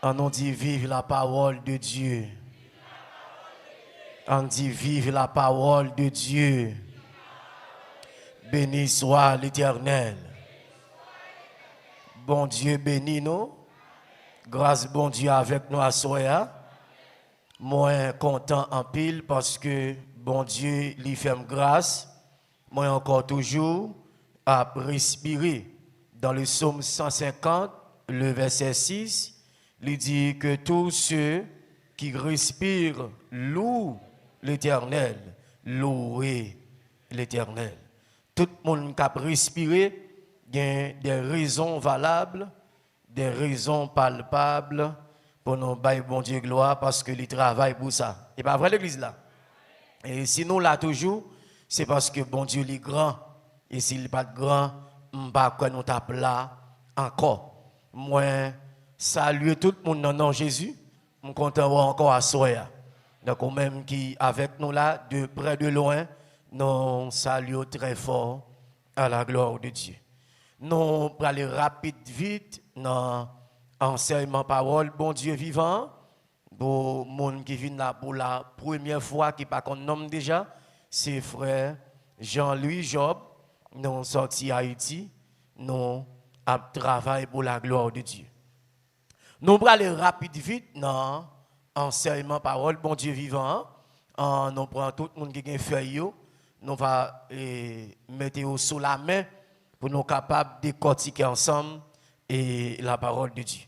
On dit vive la parole de Dieu. On dit vive la parole de Dieu. Béni soit l'Éternel. Bon Dieu bénis nous. Grâce bon Dieu avec nous à soya. Moi content en pile parce que bon Dieu lui fait grâce. Moi encore toujours à respirer. Dans le psaume 150, le verset 6, il dit que tous ceux qui respirent louent l'Éternel, louez l'Éternel. Tout le monde qui a respiré, il y a des raisons valables, des raisons palpables pour nous bailler bon Dieu gloire parce que il travaille pour ça. Et pas vrai l'église là. Et sinon là toujours, c'est parce que bon Dieu est grand. Et s'il n'est pas grand, on ne va pas nous taper là encore. Moi, saluer tout le monde dans le nom de Jésus. Je suis content encore à Soya. Donc, même qui avec nous là, de près de loin, nous saluons très fort à la gloire de Dieu. Nous allons aller rapide, vite, dans l'enseignement parole, bon Dieu vivant. Pour les gens qui viennent là pour la première fois, qui ne pas qu'on nomme déjà, c'est frère Jean-Louis Job. Nous sortis Haïti, nous travaillons pour la gloire de Dieu. Nous allons aller rapide, vite dans l'enseignement parole, bon Dieu vivant. Nous prenons tout le monde qui a une feuille, nous allons mettre sous la main pour nous capables de décortiquer ensemble et la parole de Dieu.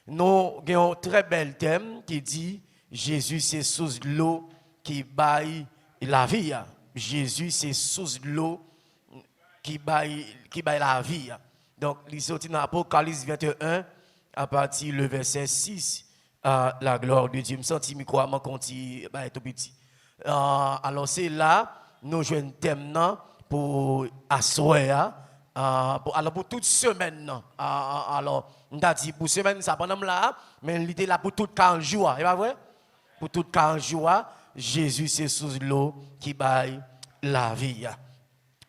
Nous avons un très bel thème qui dit Jésus c'est sous l'eau qui baille la vie. Jésus c'est sous l'eau qui baille la vie. Donc, il sorti dans Apocalypse 21 à partir du verset 6 à la gloire de Dieu. Je me sens micro à mon compte tout petit. Alors, c'est là, nous jouons un thème pour asseoir. Alors, pour toute semaine. Alors, on a dit pour semaine, ça pendant là, mais il était là pour tout 40 jours. C'est pas vrai? Pour tout 40 jours, Jésus, c'est sous l'eau qui baille la vie.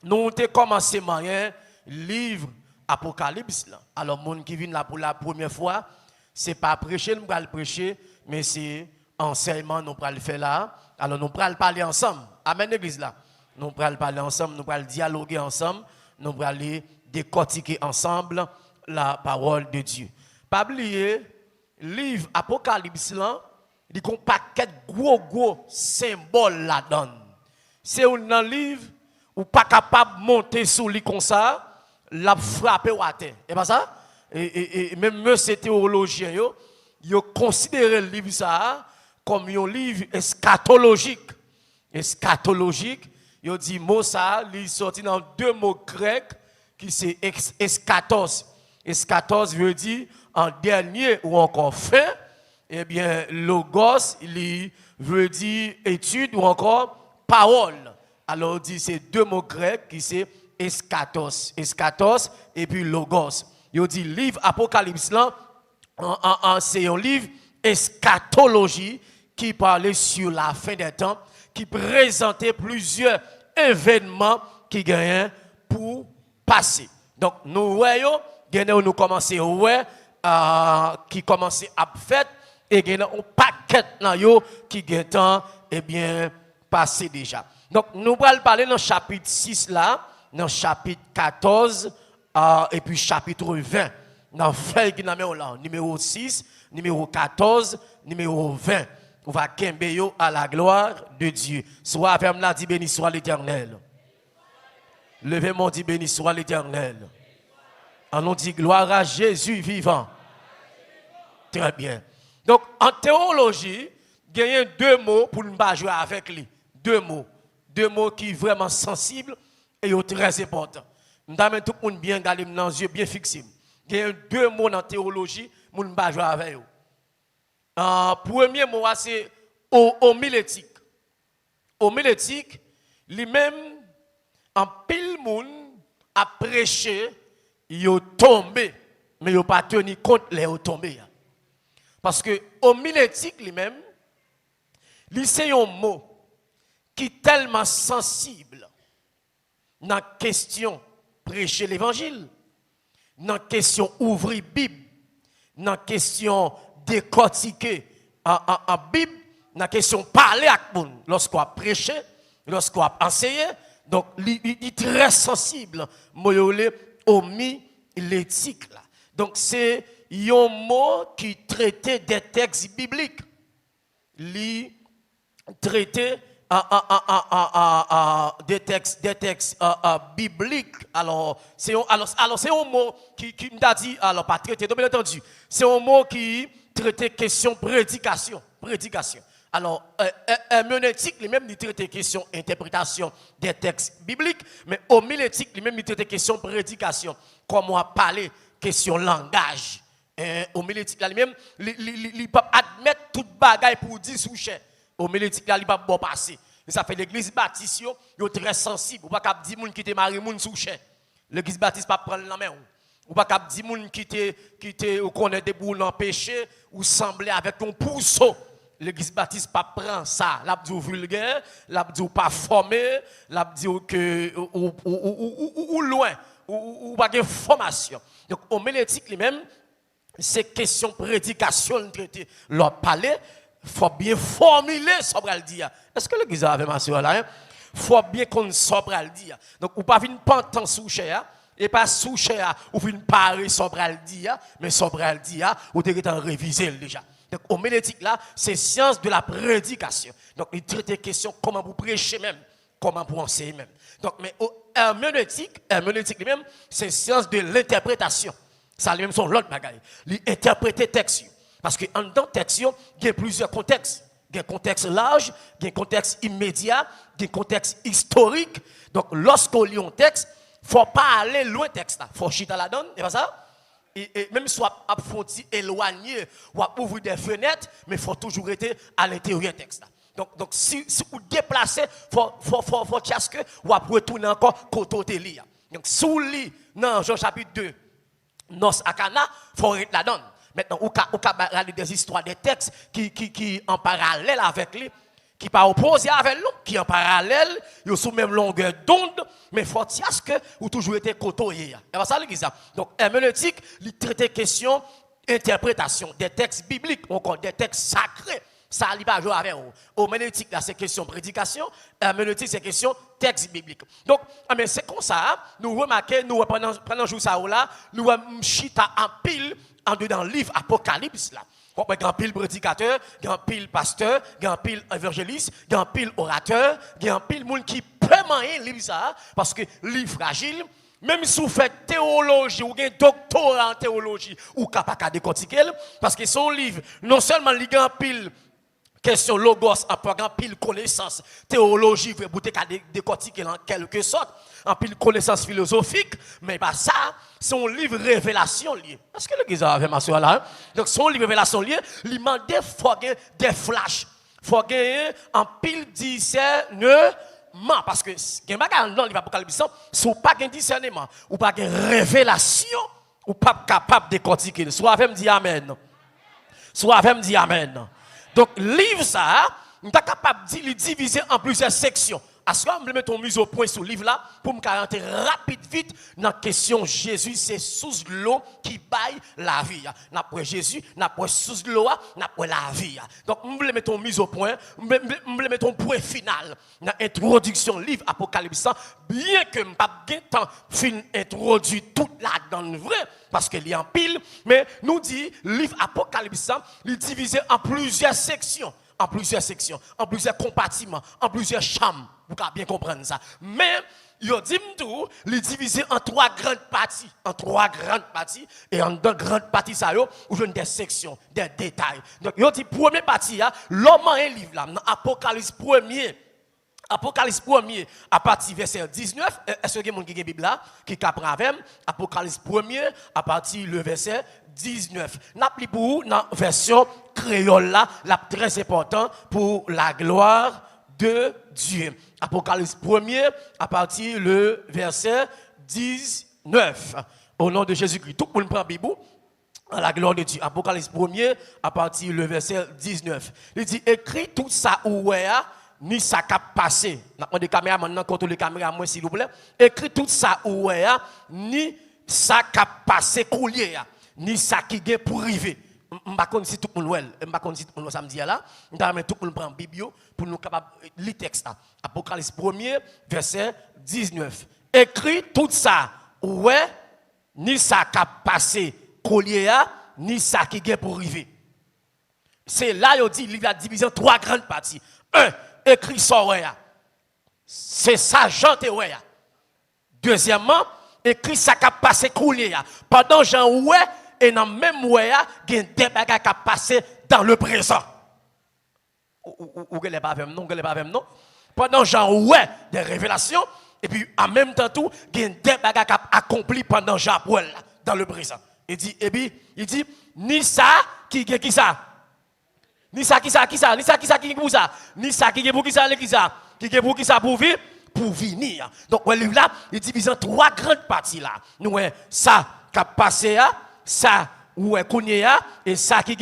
Nous avons commencé le livre Apocalypse. Alors, les gens qui viennent là pour la première fois, ce n'est pas prêcher, nous allons prêcher, mais c'est enseignement, nous allons le faire là. Alors, nous allons parler ensemble. Amen, l'église là. Nous allons parler ensemble, nous allons dialoguer ensemble, nous allons décortiquer ensemble la parole de Dieu. Pas oublier, le livre Apocalypse, il y a un paquet de gros symboles là-dedans. C'est un livre ou pas capable de monter sous lui comme ça, la frapper au terre. Et pas ça? Et même ces théologiens, ils considèrent le livre ça comme un livre eschatologique. Eschatologique, ils dit mot ça, il sorti dans deux mots grecs qui c'est eschatos. Eschatos veut dire en dernier ou encore fin. Eh bien, logos, il veut dire étude ou encore parole. Alors, on dit c'est deux mots grecs qui c'est eschatos. Eschatos et puis logos. Il dit livre Apocalypse là, c'est un livre eschatologie qui parlait sur la fin des temps, qui présentait plusieurs événements qui gagnaient pour passer. Donc, nous voyons, nous commençons qui commençait à faire et il y a un paquet qui gagne passé déjà. Donc, nous allons parler dans le chapitre 6 là, dans le chapitre 14 et puis chapitre 20. Dans le feuille qui est là, numéro 6, numéro 14, numéro 20. On va kembe à la gloire de Dieu. Soit avec moi, dit béni soit l'Éternel. Levez-moi, dit béni soit l'Éternel. On dit gloire à Jésus vivant. Très bien. Donc, en théologie, il y a deux mots pour ne pas jouer avec lui. Deux mots. Deux mots qui sont vraiment sensibles et très importants. Nous avons tout le monde bien gardé dans les yeux, bien fixé. Il y a deux mots dans la théologie pour ne pas jouer avec eux. Premier mot, c'est homilétique. Homilétique, lui-même, en pile monde a prêché, il est tombé, mais il n'a pas tenu compte les tombé. Parce que homilétique lui-même, c'est un mot qui est tellement sensible dans la question prêcher l'évangile, dans la question ouvrir Bible, dans la question décortiquer en Bible, dans la question parler avec nous, lorsqu'on a prêché, lorsqu'on a enseigné. Donc, il est très sensible, homilétique. Donc, c'est un mot qui traitait des textes bibliques. Il traitait des textes bibliques. Alors, c'est un mot qui m'a dit, alors pas traité, donc bien entendu, c'est un mot qui traitait question prédication. Alors, herméneutique, lui-même, il traite question interprétation des textes bibliques, mais homilétique, lui-même, il traite question prédication. Comment on parler, question langage. Homilétique, lui-même, il peut admettre toute bagaille pour dire sous-cher. Homilétique, il peut pas passer. Ça fait l'église baptiste, il est très sensible. Ou pas cap dire moun qui te marie moun sous-cher. L'église baptiste pas prendre la main. Ou pas cap dire moun qui te ou connaît des boules en péché ou sembler avec ton pousseau. L'église baptiste pas prend ça, l'abdou vulgaire, l'abdou pas formé, l'abdou que ou loin, ou pas de formation. Donc homilétique lui-même, c'est question prédication traité. Leur parler, faut bien formuler sobre le dire. Est-ce que l'église avait ma soeur là? Faut bien qu'on sobre le dire. Donc ou pas venir pantan sous cher et pas sous cher ou venir parler sobre le dire, mais sobre le dire ou t'es en réviser déjà. Donc, homilétique là, c'est science de la prédication. Donc, il traite des questions comment vous prêchez même, comment vous enseignez même. Donc, mais herméneutique lui-même, c'est science de l'interprétation. Ça lui-même sont l'autre bagaille. Il interpréter texte. Parce que en dans texte, il y a plusieurs contextes. Il y a un contexte large, il y a un contexte immédiat, il y a un contexte historique. Donc, lorsqu'on lit un texte, il ne faut pas aller loin texte là. Il faut chiter la donne, c'est pas ça? Et même soit à frontière éloigné ou à ouvrir des fenêtres, mais il faut toujours être à l'intérieur du texte. Donc si vous déplacez, il faut que vous retourner encore côté de lire. Donc si vous lisez dans Jean chapitre 2, Nos à Cana, il faut être la donne. Maintenant, vous pouvez regarder des histoires, des textes qui en parallèle avec lui, qui pas opposé avec nous, qui en parallèle, ils sont même longueur d'onde, mais faut que vous toujours été côtoyé. Et ça l'église. Donc herméneutique, il traite question interprétation des textes bibliques, encore des textes sacrés. Ça il pas jouer avec vous. Herméneutique là c'est question prédication, herméneutique c'est question texte biblique. Donc mais c'est comme ça, nous remarquons nous pendant jour ça là, nous chita en pile en dedans livre Apocalypse là. Il y a un pile prédicateur, il y a un pile pasteur, il y a un pile évangéliste, il y a un pile orateur, il y a un pile monde qui peut lire ça, parce que livre fragile, même si vous faites théologie ou un doctorat en théologie, ou capable de décortiquer, parce que son livre, non seulement il y a un pile question logos, en pile connaissance, théologie, vous pouvez décortiquer en quelque sorte, en pile connaissance philosophique, mais pas ça, c'est un livre révélation lié. Est-ce que l'église avait ma soeur là? Donc, son livre révélation lié, il m'a demandé des flashs. Il faut gagner en pile discernement. Parce que, il y a dans l'Apocalypse, si vous n'avez pas de discernement, ou pas de révélation, ou pas capable de décortiquer. Soit avec me dit Amen. Soit avec me dit Amen. Donc, livre ça, nous sommes capables de le diviser en plusieurs sections. Est-ce que je vais mettre mise au point sur le livre là pour me rentrer rapide vite dans la question Jésus, c'est sous l'eau qui baille la vie. Après Jésus, après sous l'eau, après la vie. Donc, je vais mettre mise au point, je vais mettre un point final dans l'introduction du livre Apocalypse. Bien que je n'ai pas de temps fin introduire toute la donne vraie, parce qu'il y a en pile, mais nous dit, le livre Apocalypse, il est divisé en plusieurs sections. En plusieurs compartiments, en plusieurs chambres. Vous pouvez bien comprendre ça. Mais, il dit tout, il est divisé en trois grandes parties. Et en deux grandes parties, ça, vous avez des sections, des détails. Donc, il dit, première partie, l'homme a un livre là, dans Apocalypse 1er, à partir verset 19, est-ce que vous avez une Bible là, qui capte avec Apocalypse 1er, à partir le verset 19. N'a plus pour vous, dans la version créole là, la très important pour la gloire de Dieu. Apocalypse 1er, à partir le verset 19. Au nom de Jésus-Christ. Tout le monde prend la Bible. À la gloire de Dieu. Apocalypse 1er, à partir le verset 19. Il dit, écrit tout ça où ni ça cap passé. N'a pas de caméra maintenant, contre les caméras, moi s'il vous plaît. Écrit tout ça où ni ça cap passé coulier. Ni ça qui est pour arriver. pas connais si tout le monde pas connais si tout le monde samedi là, on t'a tout le monde prend Bible pour nous capable lire texte là. Apocalypse 1er verset 19. Écrit tout ça. Ouais, ni ça qui a passé collier ni ça qui est pour arriver. C'est là il dit il a divisé en 3 grandes parties. 1, écrit ça ouais. C'est ça Jean te ouais. Deuxièmement, écrit ça qui a passé collier pendant Jean ouais et dans même ouais, il y a des bagages qui ont passé dans le présent. Ou que les pas même non. Pendant Jean ouais des révélations et puis en même temps tout, il y a des bagages qui ont accompli pendant Jean dans le présent. Il dit ni ça qui ça. Ni ça qui ça qui pour ça. Ni ça qui pour qui ça qui pour qui ça pour vivre pour venir. Donc le livre là, il divise en 3 grandes parties là. Nous ça qui a passé ça ou est et ça qui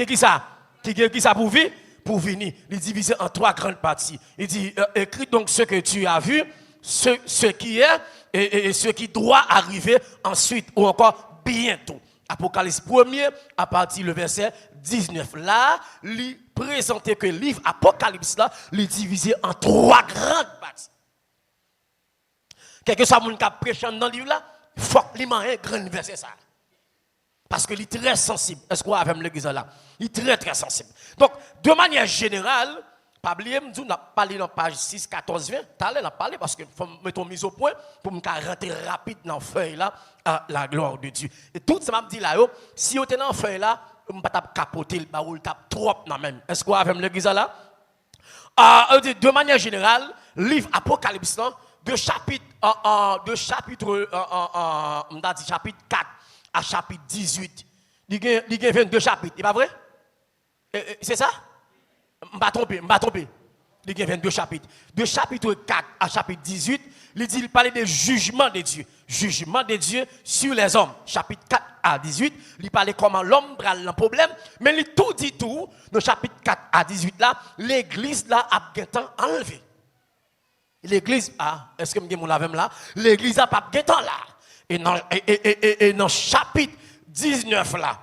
ça pour vivre pour venir. Il divise en 3 grandes parties. Il dit écris donc ce que tu as vu, ce qui est et ce qui doit arriver ensuite ou encore bientôt. Apocalypse 1er à partir du verset 19 là, il présente que le livre Apocalypse là, il divisé en 3 grandes parties. Quelque soit mon cap prêchant dans le livre là, il faut qu'il y ait un grand verset ça. Parce qu'il est très sensible. Est-ce qu'on a avec l'église là? Il est très très sensible. Donc, de manière générale, pas oublier, on a parlé dans page 6, 14, 20. T'as l'air parler parce que faut mettre mise au point pour me rentrer rapide dans la feuille là, à la gloire de Dieu. Et tout ça m'a dit là, si vous êtes dans la feuille là, on ne va pas capoter le baoul, tape trop dans même. Est-ce qu'on a avec l'église là? De manière générale, livre Apocalypse là, de chapitre 4 à chapitre 18. Il y a 22 chapitres, c'est pas vrai? C'est ça? Je ne vais pas tromper. Il y a 22 chapitres. De chapitre 4 à chapitre 18, il parle de jugement de Dieu. Jugement de Dieu sur les hommes. Chapitre 4 à 18, il parle comment l'homme prend le problème. Mais il tout dit tout, dans chapitre 4 à 18 là, l'église là a bien enlevé. L'église, est-ce que je me lave là? L'église a pas bien là. Et dans chapitre 19 là,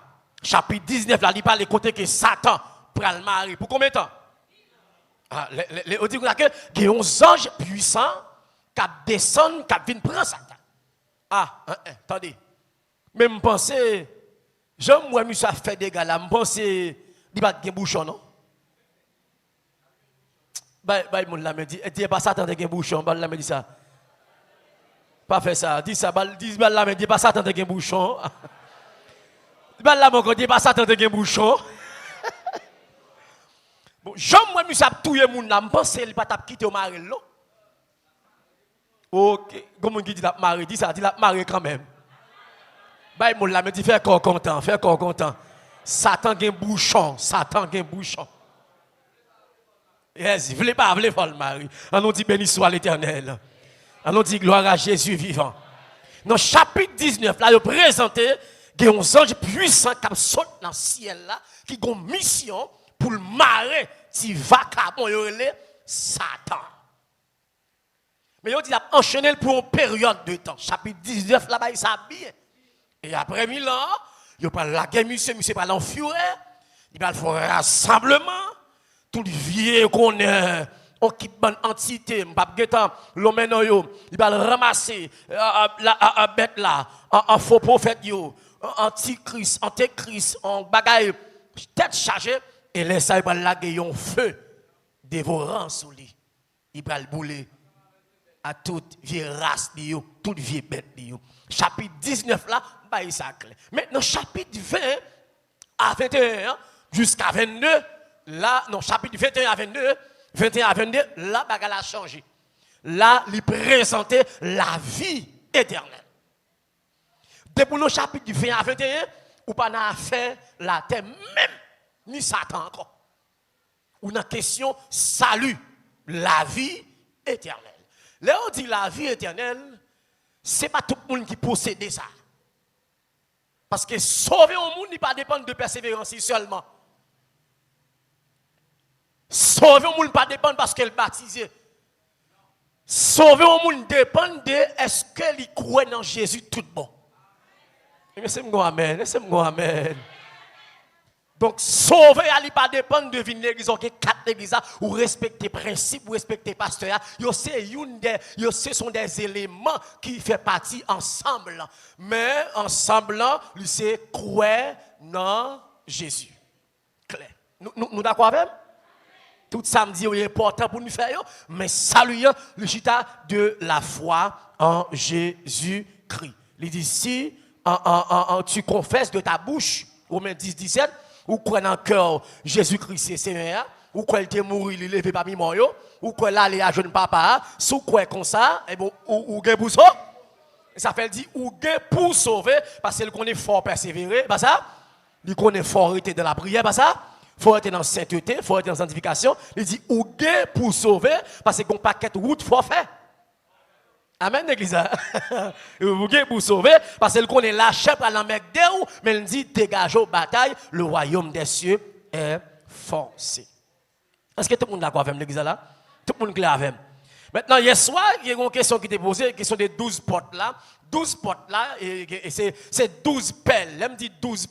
il parle de côté que Satan prend le mari. Pour combien de temps? On dit que il y a un ange puissant qui descend, qui vient prendre Satan. Attendez. Mais je pense, moi, ça fait des gars là, je pense, il va y avoir un bouchon, non? Mon l'a me dit, dis pas Satan de un bouchon, l'a me dit ça. Pas fait ça, dis ça, dis là me dit pas Satan de un bouchon. Là mon dis pas Satan de un bouchon. Bon, Jean moi me ça touyer moun là, me pense il pas t'a quitter au mari là. OK, comment qui dit la mari, dis ça, dit la mari quand même. Mon l'a me dit fais corps content. Satan gen bouchon. Yes, vous voulez pas le mari. On nous dit béni soit l'Éternel. On nous dit gloire à Jésus vivant. Dans le chapitre 19, là, il présenté des anges puissants qui sautent dans le ciel là, qui ont une mission pour le marrer si vacabon Satan. Mais il dit qu'il a enchaîné pour une période de temps. Chapitre 19, là-bas, il s'habille. Et après 1000 ans, il parle la guerre, monsieur parle en furie, il parle faire rassemblement. Tout le vieux qu'on est, on quitte une entité, l'homme il va ramasser la bête là, un faux prophète, antichrist, en bagaille, tête chargée, et laisse ça, il va laguer un feu dévorant sous lui. Il va le bouler à toute vieille race, toute vieille bête. Chapitre 19 là, il s'acclait. Maintenant, chapitre 20 à 21 jusqu'à 22, là, non, chapitre 21 à 22, là, bagarre a changé. Là, il présentait la vie éternelle. Depuis le chapitre 20 à 21, ou pas n'a fait la terre même, ni Satan encore. Ou dans question salut, la vie éternelle. Là, on dit la vie éternelle, ce n'est pas tout le monde qui possède ça. Parce que sauver un monde, il ne dépend pas de persévérance seulement. Sauver un monde pas dépend parce qu'elle est baptisée. Sauver un monde dépend de est-ce qu'elle croit dans Jésus tout bon. Laissez-moi amen, laissez-moi amen. Donc, sauver, il ne pas dépendre de venir l'église, ok, 4 églises, ou respecter principes, ou respecter pasteur. Ce sont des éléments qui font partie ensemble. Mais ensemble, c'est croire dans Jésus. Clair. Nous d'accord avec? Tout samedi, c'est important pour nous faire, mais saluons le chita de la foi en Jésus-Christ. Il dit si tu confesses de ta bouche, Romains 10, 17, ou crois dans le cœur Jésus-Christ c'est Seigneur, ou crois qu'il est mort, il est levé parmi les morts, ou crois là, il est à jeune papa, si vous croyez comme ça, et bon, ou gain pour sauver. Ça fait dire ou gain pour sauver, parce qu'il connaît fort persévérer, pas ça? Il connaît fort rester dans la prière, pas ça? Faut être dans la sainteté, faut être dans la sanctification. Il dit ou gain pour sauver, parce qu'on paquet de route faut faire. Amen, l'église. Vous gain pour sauver, parce qu'il connaît la chèvre à la mec d'eux, mais il dit dégagez bataille, le royaume des cieux est forcé. Est-ce que tout le monde est d'accord avec l'église là? Tout le monde est clair avec. Maintenant, hier soir, il y a une question qui était posée, la question des 12 portes là. 12 portes là, et c'est 12 pelles. Elle me dit 12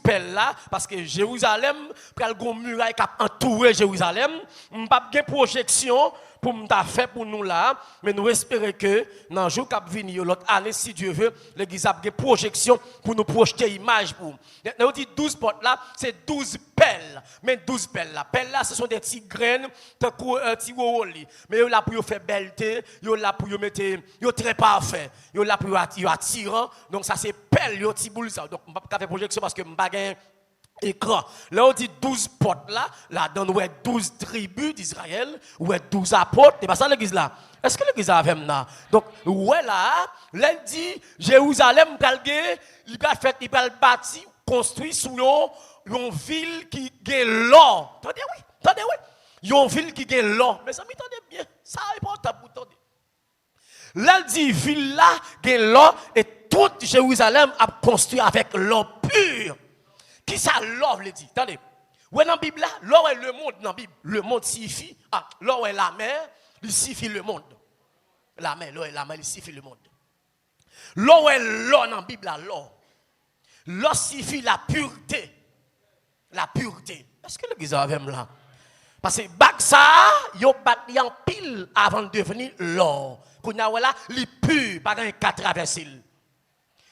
pelles là, parce que Jérusalem, quand il y a une muraille qui a entouré Jérusalem, je n'ai pas de projection pour me faire pour nous là, mais nous espérons que dans le jour qui va venir, l'autre année, si Dieu veut, l'église a des projections pour nous projeter l'image pour. On dit 12 portes là, c'est 12 pelles. Mais 12 pelles là, ce sont des petites graines, des petits roulis. Mais ils sont là pour faire belleté, ils sont là pour mettre, ils sont très parfaits, ils sont là pour attirant. Donc ça c'est pelles, ils sont petits boules. Donc je ne peux pas faire projection parce que je n'ai pas écran. Là, on dit 12 portes là, dans ouais 12 tribus d'Israël, ouais 12 apôtres, c'est pas ça l'église là. Est-ce que l'église a même là? Donc, ouais là, il dit, Jérusalem, il va bâtir, construire sous une ville qui gagne l'or. Attendez, oui. Une ville qui gagne l'or. Mais ça m'entendez bien, ça est important pour entendre. Là, il dit, ville là, gagne l'or, et toute Jérusalem a construit avec l'or pur. Qui ça l'or veut dire? Attendez. Ouais, dans la Bible là, l'or est le monde dans la Bible. Le monde signifie, l'or est la mer, il signifie le monde. La mer, l'or est la mer, il signifie le monde. L'or est l'or dans la Bible là, l'or. L'or signifie la pureté. La pureté. Est-ce que l'église a même là? Parce que ça, yo bâti en pile avant de devenir l'or. Quand y a là, il pur, pas qu'à traverser.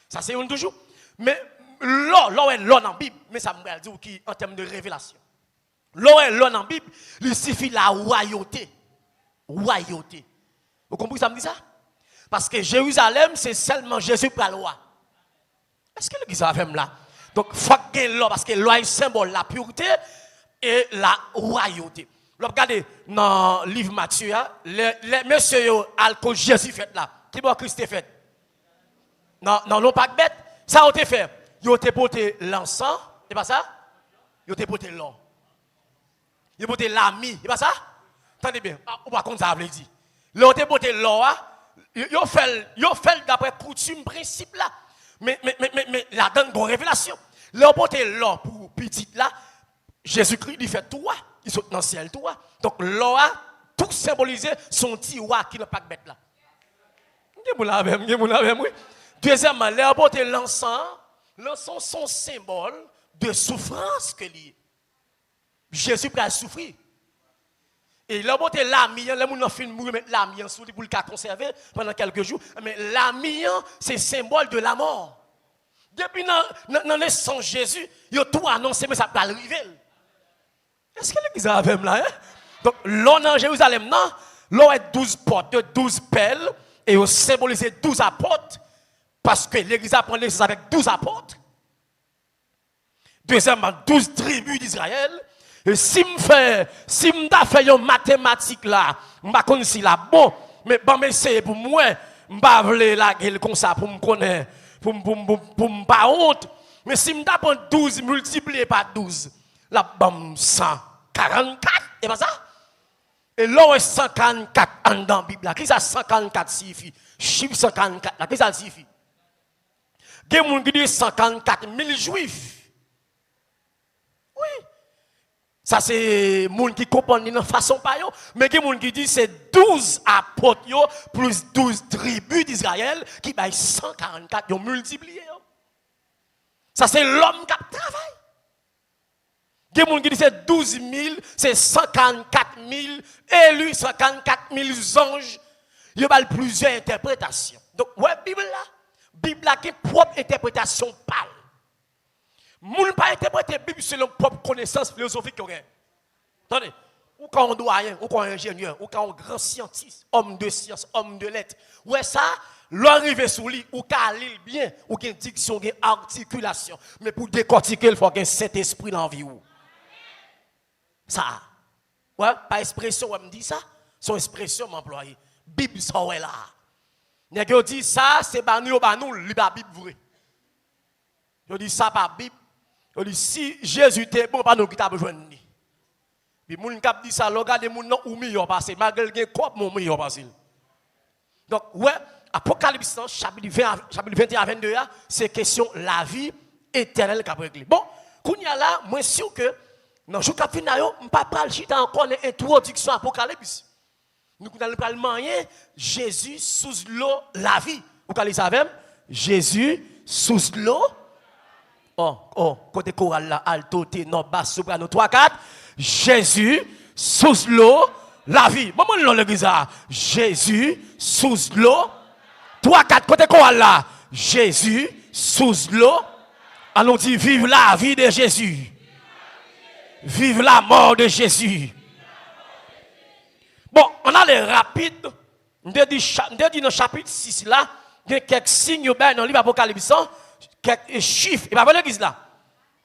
Ça c'est une toujours. Mais l'or est l'or dans la Bible, mais ça me dit qui en termes de révélation. L'or est l'or dans la Bible, il suffit la royauté. Royauté. Vous comprenez ça me dit ça? Parce que Jérusalem, c'est seulement Jésus pour la loi. Est-ce que l'église a fait là? Donc, il faut que l'or, parce que l'or est symbole de la pureté et la royauté. Regardez, dans le livre Matthieu, les messieurs alcool Jésus fait là. Qui va Christ fait? Non, non, pas bête. Ça a été fait. Ils ont porté l'encens, c'est pas ça? Ils ont porté l'or. Ils ont porté l'ami, c'est pas ça? Attendez bien, on va compter ça, veut dire. Ils ont porté l'or, ils ont fait d'après coutume, principe là. Mais la donne une révélation. Ils ont porté l'or pour petit là. Jésus-Christ, il fait tout, il saute dans le ciel tout. Donc l'or a tout symbolisé son petit roi qui n'est pas bête là. Deuxièmement, ils ont porté l'encens. L'encens sont symbole de souffrance que lié. Jésus a souffrir. Et là, il l'ami, les gens ont fait mettre l'ami pour le conserver pendant quelques jours. Mais l'ami, c'est symbole de la mort. Depuis dans le sang de Jésus, il a tout annoncé, mais ça peut arriver. Est-ce que l'église a même là? Donc, l'on dans Jérusalem, non? L'on est 12 portes, 12 pelles, et on symbolise 12 apôtres. Parce que l'église a pris avec 12 apôtres. Deuxièmement, 12 tribus d'Israël. Et si je fais une mathématique là, je ne sais pas si là bon, mais bon, c'est pour moi, je ne vais pas la gueule comme ça pour me connaître, pour me pas honte. Mais si je prends 12 multiplié par 12, là, bon, 144, et pas ça? Et là, 144 en dans la Bible. Qu'est-ce que ça 144 signifie? Chiffre 144, qu'est-ce que ça signifie? Il y a des gens qui disent 144 000 juifs. Oui. Ça, c'est des gens qui comprennent de façon pas. Mais il y a des gens qui disent que c'est 12 apôtres plus 12 tribus d'Israël qui ont 144, ils ont multiplié. Ça, c'est l'homme qui travaille. Il y a des gens qui disent c'est 12 000, c'est 144 000 élus, 144 000 anges. Il y a plusieurs interprétations. Donc, ouais, Bible là, qui est propre interprétation pâle. Moun pas interpréter la Bible selon propre connaissance philosophique. Attendez, ou quand on doyen, ou quand on ingénieur, ou quand on grand scientiste, homme de science, homme de lettres. Ouais, ça, l'arriver sous lui, ou qu'à lire bien, ou qu'il y a une diction, une articulation. Mais pour décortiquer, il faut qu'il y ait un Saint-Esprit dans la vie. Ça, ouais, pas expression, on me dit ça, son expression m'emploie. Bible, ça, ouais là. Nèg yo dit ça, c'est banou, li ba Bible vrai. Yo dit ça pas Bible. Yo dit si Jésus était bon, pas nous qui t'a besoin de lui. Puis moun k'ap dit ça, regardez moun non ou meilleur passé, malgré gen quoi mon meilleur passé. Donc ouais, Apocalypse chapitre 21 à 22 c'est question la vie éternelle qu'a réglé. Bon, kounya là, moi sûr que dans jour qu'a fin yo, m'pa pral chita encore une introduction Apocalypse. Nous allons parler de Jésus sous l'eau, la vie. Vous allez savoir, Jésus sous l'eau. Oh, côté choral là, alto, ténor, basse, soprano, 3, 4. Jésus sous l'eau, la vie. Maman, l'on l'église là. Jésus sous l'eau. 3, 4, côté choral là. Jésus sous l'eau. Allons dire, vive la vie de Jésus. Vive la mort de Jésus. Bon, on a les rapides. On dit dans le chapitre 6 là, il y a quelques signes dans le livre Apocalypse, quelques chiffres. Et pas l'église là.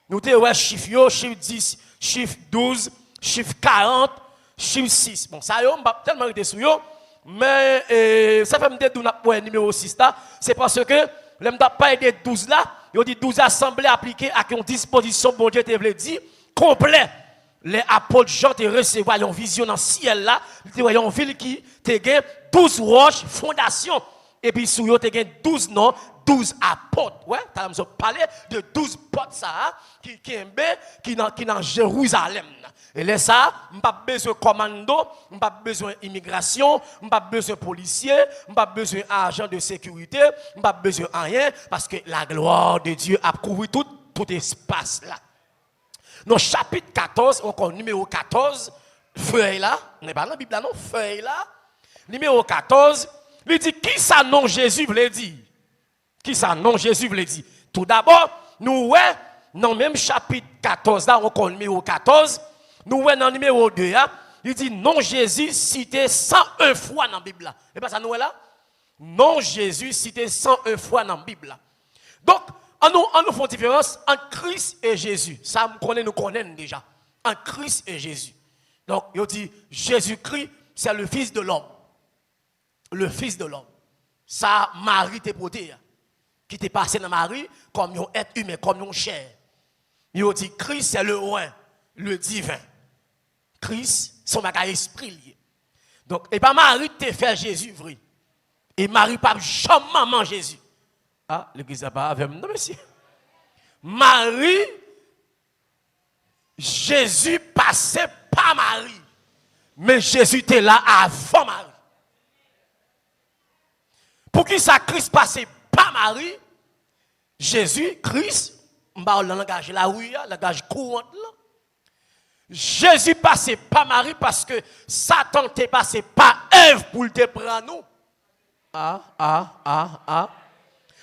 Nous avons chiffres, chiffre 10, chiffre 12, chiffre 40, chiffre 6. Bon, ça y est, on va tellement arrêter sur eux. Mais ça fait me dire que numéro 6 là, c'est parce que je n'ai pas aidé 12 là. Il dit 12 assemblées appliquées à une disposition, bon Dieu te veut dire, complet. Les apôtres Jean te recevoir une vision dans le ciel là, te voyons une ville qui te gagne 12 roches fondations et puis sous yo te gagne 12 noms, 12 apôtres. Ouais, tu as parlé de 12 portes ça qui dans Jérusalem. Et là ça, m'pas besoin de commando, m'pas besoin d'immigration, m'pas besoin de policier, m'pas besoin d'agent de sécurité, m'pas besoin de rien parce que la gloire de Dieu a couvert tout espace là. Dans chapitre 14, encore numéro 14, feuille là, on n'est pas dans la Bible là, non, feuille là, numéro 14, il dit, qui ça non Jésus voulait dire? Qui ça non Jésus voulait dire? Tout d'abord, nous, ouais, dans le même chapitre 14 là, encore numéro 14, nous, ouais, dans le numéro 2 là, il dit, non Jésus cité 101 fois dans la Bible là. Et pas ça, nous, là? Non Jésus cité 101 fois dans la Bible là. Donc, nous faisons différence entre Christ et Jésus. Ça, nous connaissons déjà. Entre Christ et Jésus. Donc, il dit, Jésus-Christ, c'est le Fils de l'homme. Le Fils de l'homme. Ça, Marie t'est porté. Qui t'est passé dans Marie comme un être humain, comme une chair. Il dit, Christ, c'est le roi, le divin. Christ, son bagage esprit lié. Donc, et pas Marie t'est fait Jésus vrai. Et Marie pas jamais maman Jésus. Ah, l'église n'a pas avec moi. Non, monsieur. Marie, Jésus passait par Marie. Mais Jésus était là avant Marie. Pour qui ça Christ passait par Marie, Jésus, Christ, on va le langage la rue, le langage courant là. Jésus passait par Marie parce que Satan t'est passé par Ève pour te prendre nous.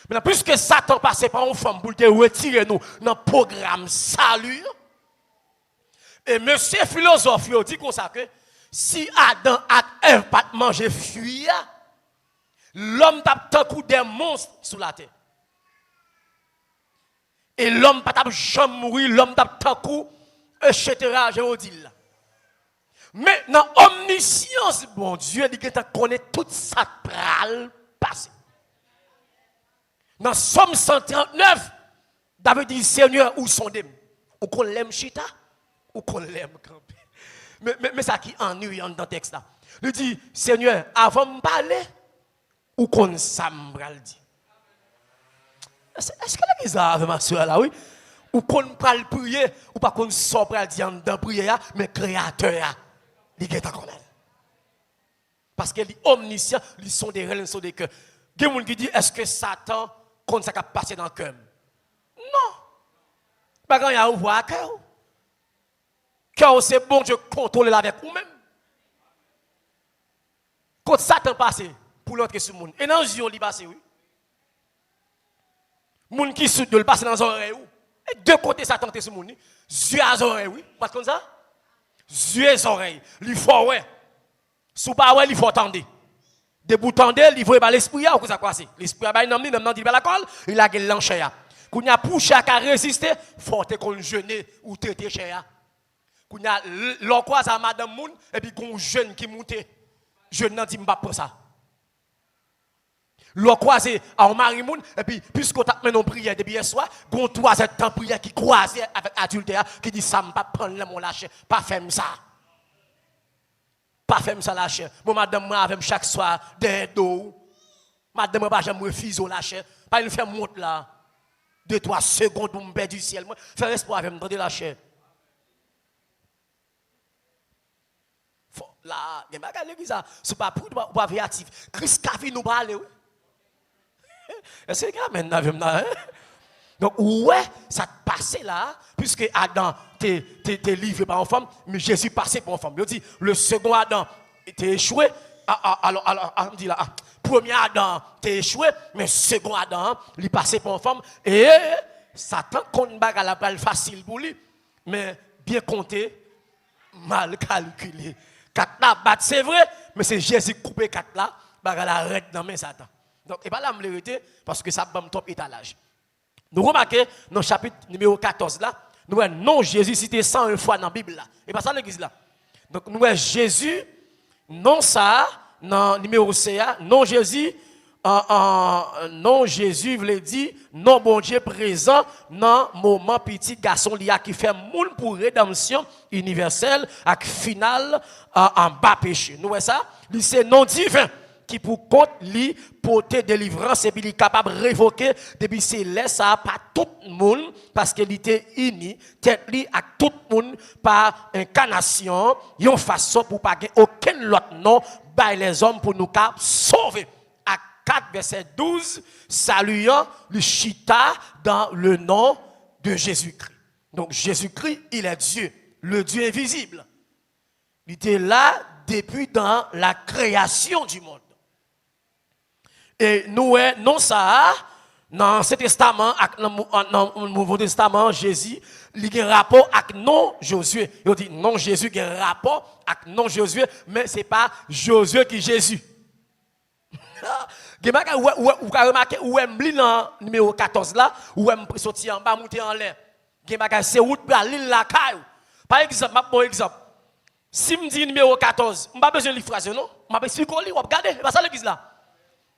Mais puisque Satan passait par une femme pour te retirer nous dans le programme salut, et monsieur philosophe dit comme ça que si Adam et Ève pas manger fruit, l'homme tape tant coup des monstres sous la terre. Et l'homme pas tape jamais mourir, l'homme tape tant coup, etc. Je dis là. Mais dans omniscience, bon Dieu, il connaît tout ça pral passé. Dans Somme 139, David dit, Seigneur, où sont des? Ou qu'on l'aime chita, ou qu'on l'aime camper. Mais ça qui ennuie dans le texte là. Il dit, Seigneur, avant de parler, ou qu'on s'ambral dit. Est-ce que l'église a avec ma soeur là, oui? Ou qu'on parle prier, ou pas qu'on sort pour dire dans prière, mais créateur, il est encore là. Parce qu'il est omniscient, ils sont des réels, ils sont des cœurs. Il y a des gens qui disent, est-ce que Satan compte ça qui a passé dans le cœur? Non. Pas quand il y a ouvert à cœur. Car c'est bon Dieu contrôler avec vous-même. Quand Satan passe pour l'autre sur le monde. Et dans les yeux, il passe, oui. Moun qui soude, il passe dans les oreilles. Et deux côtés, Satan est sur le monde. Yeux à oreilles, oui. Pas comme ça? Yeux et oreilles. Il faut, ouais. Sous pas, ouais, il faut attendre. De bout tendez, il faut pas l'esprit, ou ça quoi c'est? L'esprit a pas dit la colle, il a gagné l'enchère. Quand il y a pour chaque à résister, faut te qu'on jeûner ou traiter cher. Quand il y a l'encoise à madame moun et puis qu'on jeune qui monte. Jeune nan dit m'pa pour ça. L'encoise à mari moun et puis puisqu'on t'a mené en prière depuis hier soir, gon 3 heures de temps prière qui croise avec adultère qui dit ça m'pa prendre mon lâche, pas faire ça. Pas faire ça lâche. Bon madame moi avec chaque soir des dos. Madame pas jamais refuser lâche. Pas il fait monte là. 2-3 secondes pour me perdre du ciel. Moi faire espoir avec me donner lâche. Là, il y a l'église, c'est pas pour ou pas créatif. Christ a vu nous parler. Est-ce que amen là? Donc ouais, ça te passe là, puisque Adam t'es livré par une femme, mais Jésus passé par une femme. Il dit le second Adam était échoué. Alors, on dit là, premier Adam t'es échoué, mais second Adam, il passé par une femme. Et Satan compte bagarre la balle facile pour lui, mais bien compté, mal calculé. 4 là, c'est vrai, mais c'est Jésus qui coupe 4 là, bagarre la arrête dans mes Satan. Donc, et pas là, me l'arrêter parce que ça va top étalage. Nous remarquons dans le chapitre numéro 14 là, nous voyons non Jésus cité 101 fois dans la Bible là. Et pas ça l'église là. Donc nous voyons Jésus, non ça, dans le numéro CA, non Jésus, non Jésus voulait dire, non bon Dieu présent dans le moment petit garçon qui fait moule pour rédemption universelle avec finale en bas péché. Nous voyons ça, c'est non divin. Qui pour compte lui porter délivrance et puis il est capable de révoquer depuis c'est laisse ça pas tout le monde parce qu'il était uni tête lui à tout le monde par incarnation une façon pour pas aucun autre nom by les hommes pour nous sauver. À 4 verset 12 saluant le chita dans le nom de Jésus-Christ. Donc Jésus-Christ, il est Dieu, le Dieu invisible. Il était là depuis dans la création du monde. Et nous, non ça, dans l'Ancien Testament, dans le Nouveau Testament, Jésus, il a un rapport avec non Josué. Il dit non Jésus, il a un rapport avec non Josué, mais ce n'est pas Josué qui est Jésus. Vous avez remarqué où est dans le numéro 14 là, où est sorti en bas, monter en l'air. C'est où l'île la caille. Par exemple, bon exemple. Si je dis numéro 14, je n'ai pas besoin de phrase, non? Je vais expliquer, je vais regarder, c'est pas ça l'église là.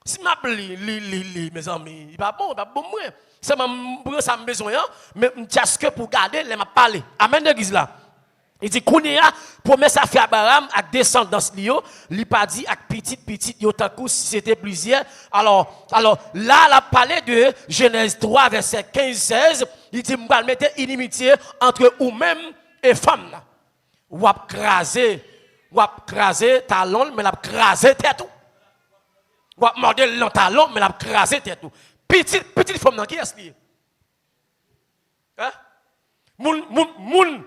Si je lis, mes amis, il pas bon moi. C'est pour ça que besoin, mais je que pour garder, je vais parler. Amen l'église là. Il dit, Kounia, promesse à faire Abraham, avec descendance, il pas dit, avec petit, yotakou, si c'était plusieurs. Alors, là, il a parlé de Genèse 3, verset 15-16. Il dit, je vais mettre inimitié entre vous-même et femme. Ou ap craser talon, mais la craser tête. Ou ap mordre le talon, mais la craser tête. Petite femme qui est-ce lié? Hein? Moun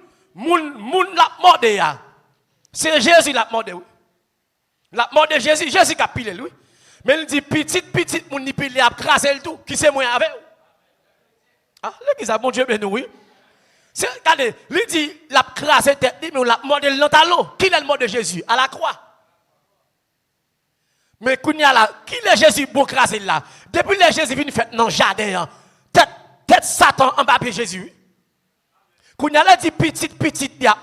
la morde ya. C'est Jésus la morde oui. La morde Jésus qui a pilé lui. Mais il dit petite moun ni pilé a craser le tout, qui c'est moi avec? Ah, l'église a bon Dieu béni oui. Regardez, il dit, la crasé tête, mais on l'a mordé le talon. Qui est le mort de Jésus? À la croix. Mais qui est Jésus pour craser là? Depuis que Jésus vient faire dans le jardin, tête Satan en bas de Jésus. Quand il a dit petite, il a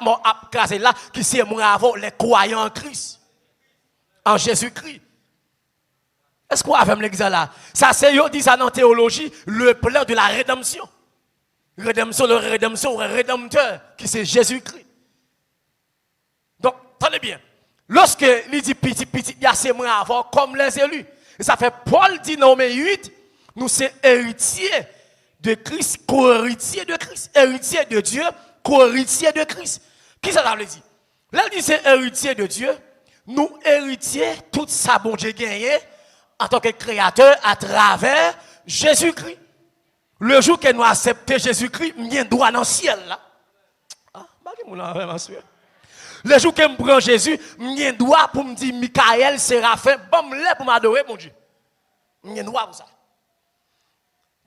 craser là, qui c'est moi avant les croyants en Christ. En Jésus-Christ. Est-ce qu'on a fait l'église là? Ça, c'est, dit ça dans la théologie, le plan de la rédemption. Rédemption, le rédempteur, qui c'est Jésus-Christ. Donc, tenez bien. Lorsque il dit petit, il y a ces mots avant, comme les élus. Et ça fait Paul dit dans Romains 8, nous sommes héritiers de Christ, co-héritiers de Christ, héritiers de Dieu, co-héritiers de Christ. Qui ça veut dire? Là, il dit c'est héritier de Dieu, nous héritiers, tout ça, bon Dieu gagné, en tant que créateur, à travers Jésus-Christ. Le jour que nous acceptons Jésus-Christ, nous avons droit dans le ciel. Là. Ah, Le jour que je prends Jésus, je dois pour me dire Michael, Séraphin, bon, pour m'adorer, mon Dieu. Je dois pour ça.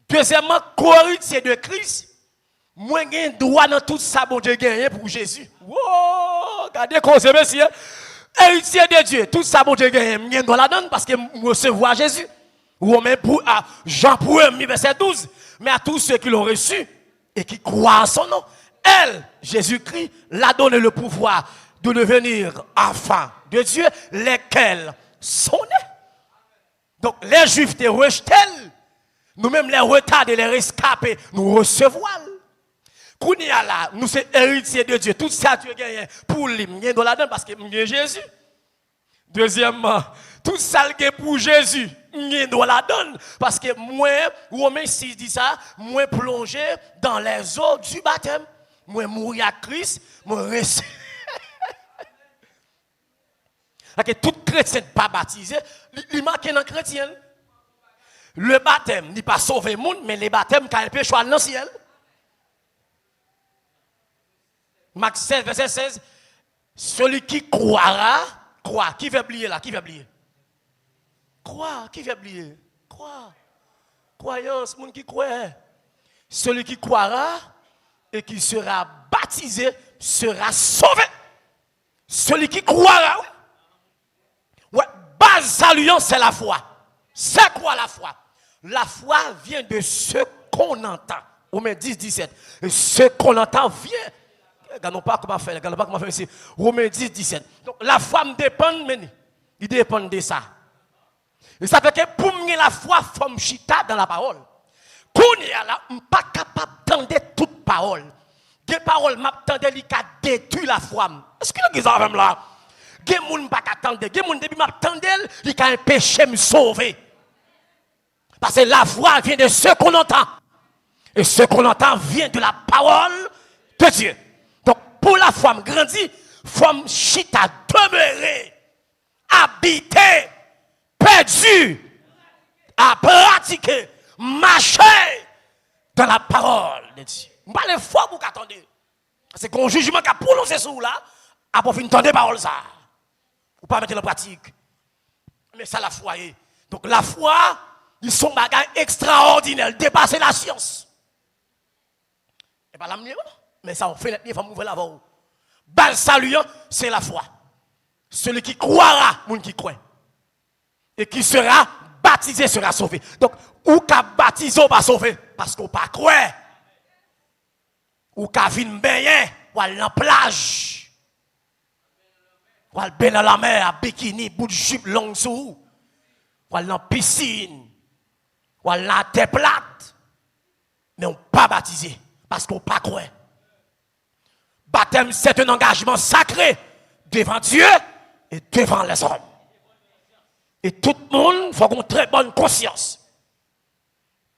Deuxièmement, Corinthiens de Christ, moi, j'ai droit dans tout ça, bon Dieu, gagné pour Jésus. Wow, regardez comment c'est, monsieur. Héritier de Dieu, tout ça, bon Dieu, gagné. Je dois la donner parce que je recevoir Jésus. Romains pour Jean 1, verset 12. Mais à tous ceux qui l'ont reçu et qui croient en son nom, elle, Jésus-Christ, l'a donné le pouvoir de devenir enfants de Dieu, lesquels sont nés. Donc les Juifs te rejetent, nous-mêmes les retardés, les rescapés, nous recevons. Kounia là, nous sommes héritiers de Dieu. Tout ça, Dieu gagne pour lui. Nous dans la donne parce que nous sommes Jésus. Deuxièmement, tout ça qui est pour Jésus, nous dans la donne parce que moi, Romains 6 dit ça, moi plongé dans les eaux du baptême. Moi mourir à Christ, moi rester. Que tout chrétien pas baptisé, il manque dans chrétien. Le baptême n'est pas sauver le monde, mais le baptême quand il peut choisir dans le ciel. Marc 16, verset 16. Celui qui croira, croit. Qui veut oublier là? Qui veut oublier? Croire. Qui veut oublier? Croire. Croyance, monde qui croit. Celui qui croira et qui sera baptisé sera sauvé. Celui qui croira. Ouais, base saluant, c'est la foi. C'est quoi la foi? La foi vient de ce qu'on entend. Romains 10, 17. Et ce qu'on entend vient. Regardons pas comment faire. Regardons pas comment faire ici. Romains 10, 17. Donc la foi me dépend, mais il dépend de ça. Et ça fait que pour me la foi, il faut me chita dans la parole. Quand on est là, je ne suis pas capable d'entendre toute parole. Des paroles, je m'attendais qui détruit la foi. Est-ce que vous avez là? Des gens pas attendre, des gens depuis m'attendais, il a un péché me sauver. Parce que la foi vient de ce qu'on entend. Et ce qu'on entend vient de la parole de Dieu. Donc pour la foi me grandir, faut me chita demeurer, habiter, perdu, à pratiquer, marcher dans la parole de Dieu. Je ne pas les fois pour qu'attendre. C'est qu'on jugement qui a prononcé sur là, à pour finir de parole ça. Ou pas mettre en pratique. Mais ça la foi est. Donc la foi, ils sont bagages extraordinaires, dépasser la science. Et pas la mieux, mais ça on fait il faut m'ouvrir la voie. Bal saluant, c'est la foi. Celui qui croira, monde qui croit. Et qui sera baptisé sera sauvé. Donc, ou qu'a baptisé ou pas sauvé parce qu'on pas croire. Ou qu'a vinn baigner, ou aller dans plage. Ou aller dans la mer à bikini, bout de jupe longue sous. Ou aller dans piscine. Ou aller dans la terre plate. Mais on pas baptisé parce qu'on pas croire. Baptême, c'est un engagement sacré devant Dieu et devant les hommes. Et tout le monde faut une très bonne conscience.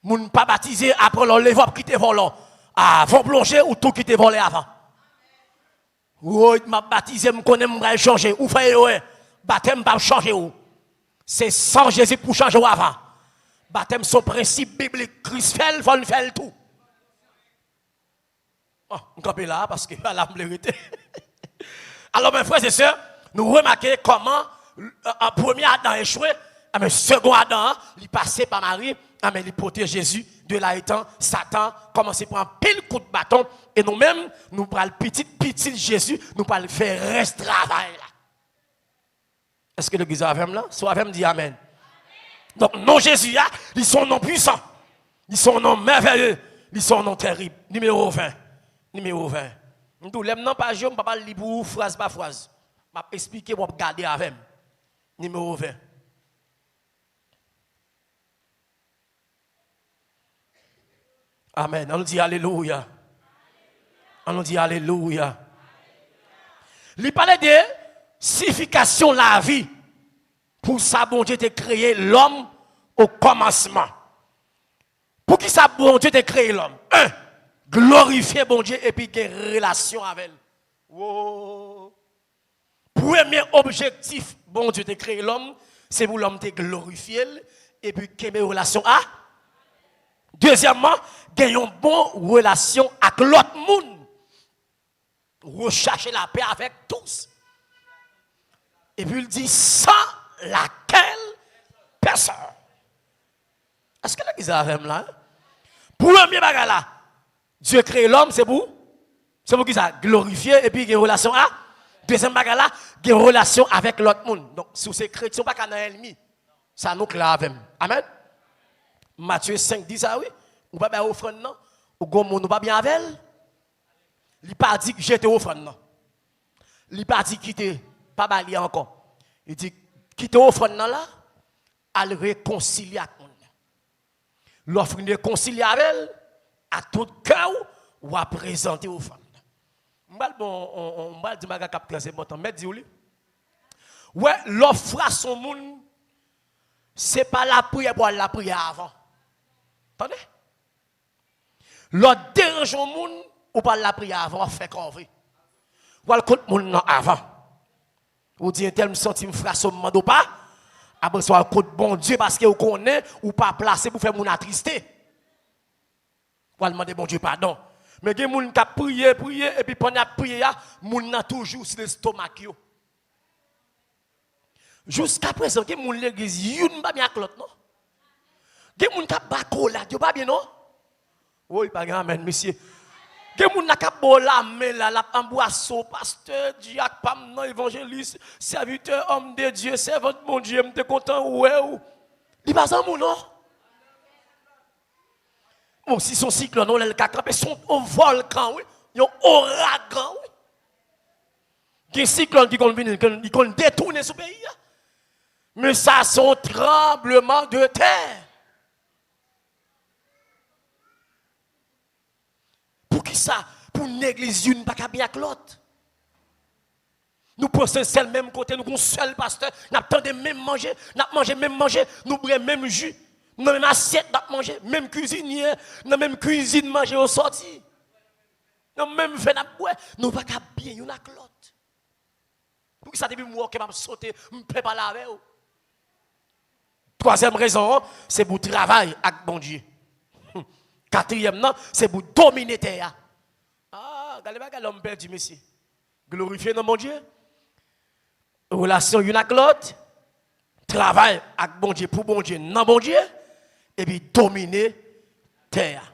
Moun pas baptisé après leur lever pour quitter volant. Avant plonger ou tout quitter volé avant. Ou m'a baptisé, me connais m'va changer ou faire baptême pas changer ou. C'est sans Jésus pour changer ou avant. Baptême son principe biblique. Christ fait le faire tout. Oh, on campe là parce que la vérité. Alors mes frères et sœurs, nous remarquons comment en premier Adam échoué, mais second Adam, il passait par Marie, mais il protège Jésus de là étant Satan commence à prendre pile coup de bâton et nous-mêmes nous prenons petit Jésus, nous prenons faire reste travail là. Est-ce que l'église avec là? Soit avec dit amen. Donc non Jésus là, ils sont non puissants. Ils sont non merveilleux, ils sont non terribles. Numéro 20. Numéro 20. Nous l'aime non pas je ne pas lire pour phrase par phrase. M'a expliquer pour garder avec. Numéro 20. Amen. On nous dit alléluia. On nous dit alléluia. Il parlait de signification de la vie. Pour ça, bon Dieu t'a créé l'homme au commencement. Pour qui ça, bon Dieu t'a créé l'homme? Glorifier bon Dieu et puis qu'il y ait relation avec elle. Wow. Premier objectif, bon Dieu t'a créé l'homme, c'est pour l'homme te glorifier et puis qu'il y ait une relation à. Deuxièmement, qu'il y ait une bonne relation avec l'autre monde. rechercher la paix avec tous. Et puis il dit, sans laquelle personne. Est-ce que l'église a même là? Premier bagage là, Dieu crée l'homme, c'est pour qui ça glorifier et puis il y a une relation à. Deuxième bagage là, il y a une relation avec l'autre monde. Donc si vous êtes chrétien, pas qu'un ennemi. Ça nous clave. Amen. Matthieu 5 dit ça oui. Ou pas bien offrande non. Ou gon monde pas bien avec elle. Il pas dit que j'étais offrande non. Il pas dit quitter pas bali encore. Il dit quitter offrande non là, à le réconcilier avec monde. L'offre de réconcilier avec elle à tout cœur ou à présenter offrande. On va dire que c'est très important. Mais dis-le. Ouais, l'offre à son monde, ce n'est pas la prière pour la prière avant. Attendez? L'autre dérange au monde ou pas la prière avant, fait convaincre. Ou le compte monde avant. Ou dit un tel me senti me frère son mando pas. Après soit le compte bon Dieu parce que vous connaissez ou pas placé pour faire mon attristé. Ou demander bon Dieu pardon. Mais il y a des gens qui prié et puis pendant la prière, les gens toujours sur l'estomac. Jusqu'à présent, il y a des gens qui l'église, ils ne pas bien avec l'autre, non? Il y a des gens qui ont là, ils pas bien, non? Oui, pas bien, amen, monsieur. Il y a des gens qui ont la main là, la boisson, pasteur, diacre, pam, non, évangéliste, serviteur, homme de Dieu, servant de mon Dieu, je suis content, ouais, ou. Il pas ça, non? Bon, si son cyclone, on le cacampé, son volcan, oui, il y a un ouragan, oui. Il y a un cyclone qui va détourner ce pays. Mais ça, c'est un tremblement de terre. Pour qui ça? Pour une église, une pas bien avec l'autre. Nous pensons c'est le même côté, nous avons un seul pasteur, nous attendons même manger, nous buvons même jus. Nous avons même assiette nous manger, même cuisinier, nous même cuisine manger au sorti. Nous même fait boire, nous pas bien une avec l'autre. Pour ça depuis moi que m'a sauter, me prépare la avec. Troisième raison, c'est pour travailler avec bon Dieu. Quatrième non, c'est pour dominer terre. Ah, regardez l'homme perdu monsieur. Glorifier dans mon Dieu. Relation une avec l'autre. Travail avec bon Dieu pour bon Dieu dans bon Dieu et puis dominer terre.